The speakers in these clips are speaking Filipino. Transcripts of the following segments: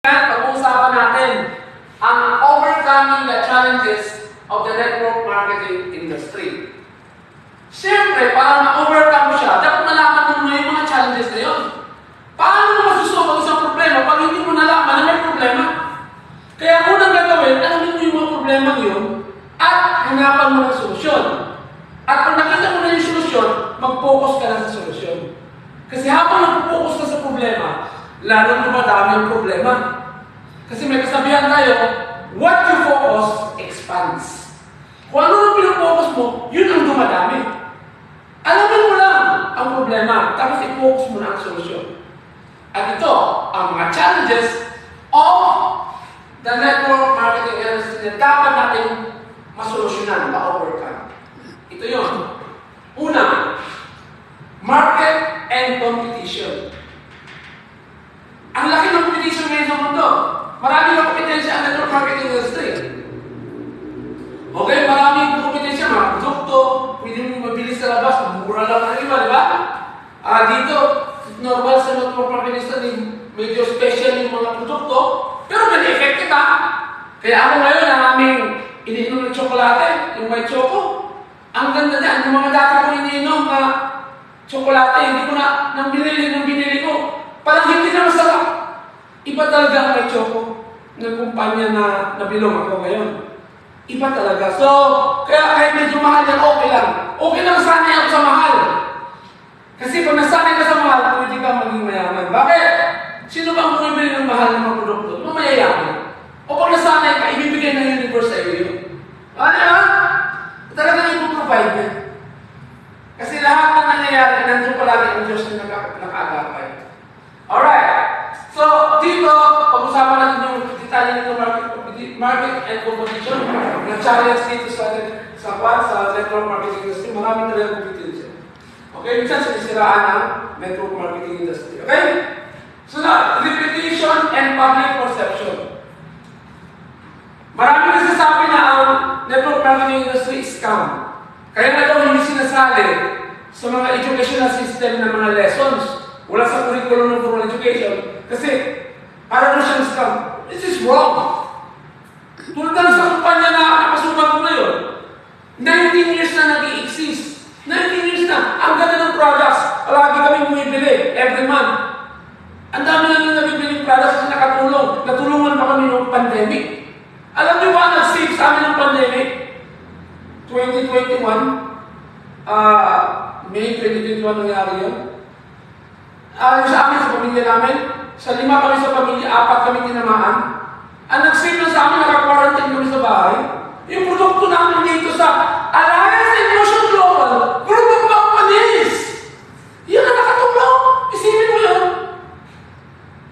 Pag-uusapan natin ang overcoming the challenges of the network marketing industry. Siyempre, para ma-overcome siya, dapat malaman mo yung mga challenges na yun. Paano mo masusolve ang isang problema pag hindi mo nalaman na may problema? Kaya unang gagawin, alamin mo yung mga problema yun at hanapan mo ng solusyon. At pag nakita mo na yung solusyon, mag-focus ka na sa solusyon. Kasi habang nag-focus ka sa problema, lalo dumadami ang problema. Kasi may kasabihan tayo, what you focus expands. Kung ano ang pinag-focus mo, yun ang dumadami. Alamin mo lang ang problema, tapos i-focus mo na ang solusyon. At ito, ang mga challenges of the network marketing industry na dapat natin masolusyonan, ma-overcome. Ito yun. Una, market and competition. Ang laki ng competition ngayon sa mundo. Marami ng kompetensya ang network marketing industry. Okay, maraming kompetensya, mga produkto, pwede mo mabilis sa labas, mura lang ang iba, di ba? Dito, normal sa network marketing industry, medyo special yung mga produkto, pero may effective ha. Kaya ako ngayon, ang aming iniinom ng tsokolate, yung white choco, ang ganda niyan, yung mga dati ko iniinom na tsokolate, hindi ko na nang binili ko. Parang hindi na masarap. Iba talaga ang may choco ng kumpanya na nabilong ako ngayon. Iba talaga. So, kaya kahit medyo mahal yan, okay lang. Okay lang sanay ako sa mahal. Kasi pag nasanay ka sa mahal, pwede ka maging mayaman. Bakit? Sino bang bumibili ng mahal ng mga produkto? Mga mayayaman. O pag nasanay ka, ibibigay ng universe sa iyo yun. Ano ba? Talagang ipoprovide niya. Kasi lahat ng nangyayari, nandun palagi ang Diyos na nakaagapay. Alright. So, dito, pag-usapan natin yung detalye ng market and competition. Na-challenge dito sa network marketing industry. Marami talagang competition. Okay? Minsan sinisiraan ang network marketing industry. Okay? So now, repetition and public perception. Marami nagsasabi na ang network marketing industry is scam. Kaya nga daw hindi sinasali sa mga educational system ng mga lessons. Wala sa curriculum ng formal education. Kasi, para doon siyang scam. This is wrong. Tulad na sa kumpanya na napasukan ko ngayon. 19 years na nag-i-exist. 19 years na. Ang ganda ng products. Palagi kami bumibili. Every month. Ang dami namin nabibiling products na nakatulong. Natulungan pa kami ng pandemic. Alam niyo ba, nag-save sa amin ng pandemic? 2021. May 2021 nangyari yun. Sa amin, sa pamilya namin, sa 5 kami sa pamilya, 4 kami tinamaan. Ang nag-save na sa amin, naka-quarantine kami sa bahay. Yung produkto namin dito sa Alliance in Motion Global, group of companies. Yan ang nakatulong. Isipin mo yun.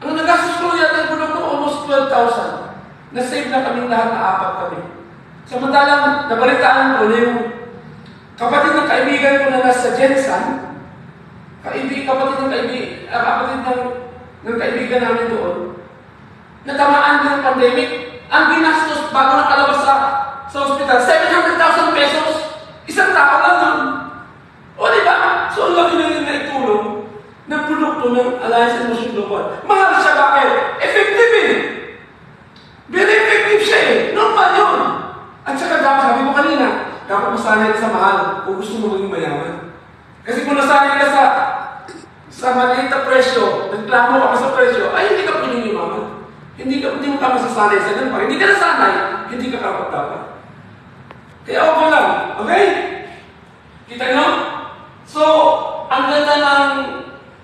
Ang nagastos ko yan ng produkto, almost 12,000. Na-save na kami lahat na 4 kami. Samantalang, nabalitaan ko na yung kapatid ng kaibigan ko na nasa Jensen, kapatid ng kaibigan namin doon, natamaan ng pandemic, ang ginastos bago nakalabas sa ospital, 700,000 pesos, isang tao lang nun. O diba? So, ang laki na yung naitulong ng produkto ng Alliance in Motion Global. Mahal siya, bakit? Effective eh. Very effective siya eh. Normal yun. At saka dapat, sabi mo kanina, dapat masanay ka sa mahal kung gusto mo maging mayaman. Kasi kung nasanay ka sa maliit na presyo, nagplano ka sa presyo, ay hindi ka pwedeng yumaman. Hindi mo ka masasanay sa ganun. Pag hindi ka nasanay, hindi ka kapag-dapat. Kaya okay lang. Okay? Kita nyo? So, ang ganda ng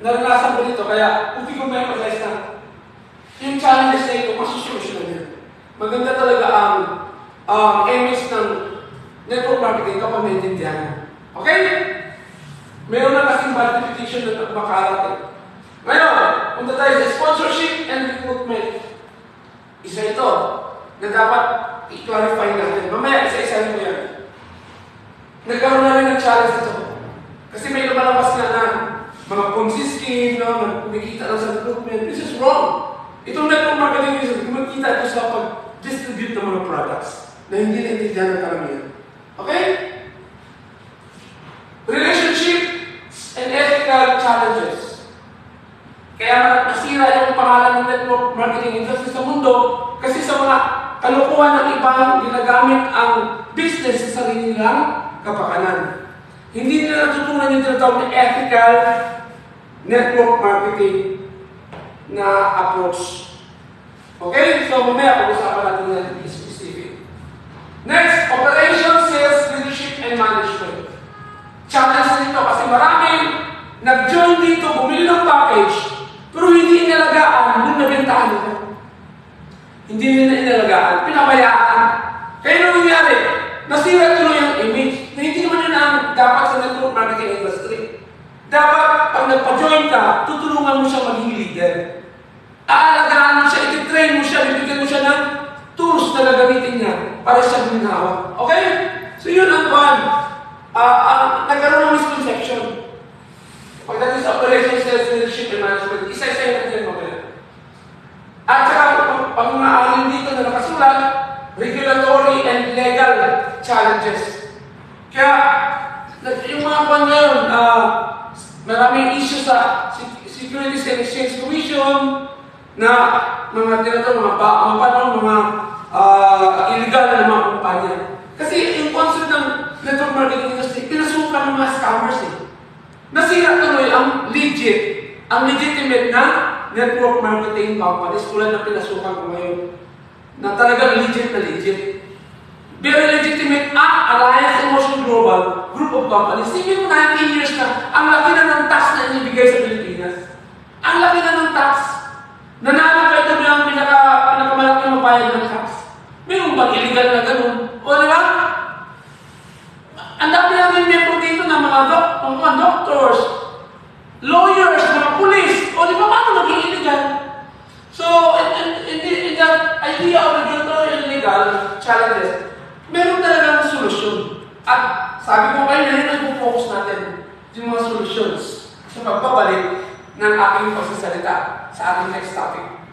naranasan ko dito, kaya hindi ko may emphasize na yung challenges na ito, masusolusyonan yan. Maganda talaga ang image ng network marketing kapag maintindihan mo. Okay? Meron na kasing bad repetition na makalat eh. Ngayon, punta tayo sa sponsorship and recruitment. Isa ito na dapat i-clarify natin. Mamaya, isa-isa mo yan. Nagkaroon na rin ng challenge ito. Kasi may lumalabas na mga Ponzi scheme, kumikita lang sa recruitment. This is wrong. Itong network marketing is kumikita ito sa pag-distribute ng mga products na hindi naintindihan ng karamihan. Okay? Relationship and ethical challenges. Kaya nasira yung pangalan ng network marketing industry sa mundo kasi sa mga kalukuhan ng ibang ginagamit ang business sa sarili nilang kapakanan. Hindi nila natutunan yung tinatawag na ethical network marketing na approach. Okay? So, mamaya pag-usapan natin yan specific. Next, operation, sales, leadership, and management. Challenge nito kasi maraming nag-join dito, bumili ng package, pero hindi inalagaan nung nabentahan nito. Hindi nila inalagaan, pinabayaan. Kaya nung nangyari, nasira tuloy ang image na hindi naman yun ang dapat sa network marketing industry. Dapat, pag nagpa-join ka, tutulungan mo siya maging leader. Aalagaan mo siya, ititrain mo siya, bibigyan mo siya ng tools na gagamitin niya para siya guminawa. Okay? So yun ang one. Nagkaroon ng misconception. Pagdating sa operations, sales, leadership, and management, isa-isa yung natin mamaya. At saka, pang-aaral dito na nakasulat, regulatory and legal challenges. Kaya, yung mga kwan ngayon, maraming issue sa Securities and Exchange Commission na mga tinatawag, mga illegal na mga kumpanya. Kasi yung concept ng network marketing industry, pinasukan ng mga scammers eh. Nasira tuloy ang legitimate na network marketing companies tulad na pinasukan ko ngayon. Na talagang legit na legit. Very legitimate Alliance Emotion Global group of companies. Sige mo 19 years na, ang laki na ng tax na inibigay sa Pilipinas. Ang laki na ng tax. Nanalo pa ito yung pinakamalaki na mabayad ng tax. Mayroon bang illegal na ganun? O di ba? Ang dami namin member dito ng mga doctors, lawyers, mga police. O di ba paano maging illegal? So, in that idea of regulatory and legal challenges, meron talagang solusyon. At sabi ko kayo, yun ang focus natin, yung mga solutions sa pagbabalik ng aking pagsasalita sa ating next topic.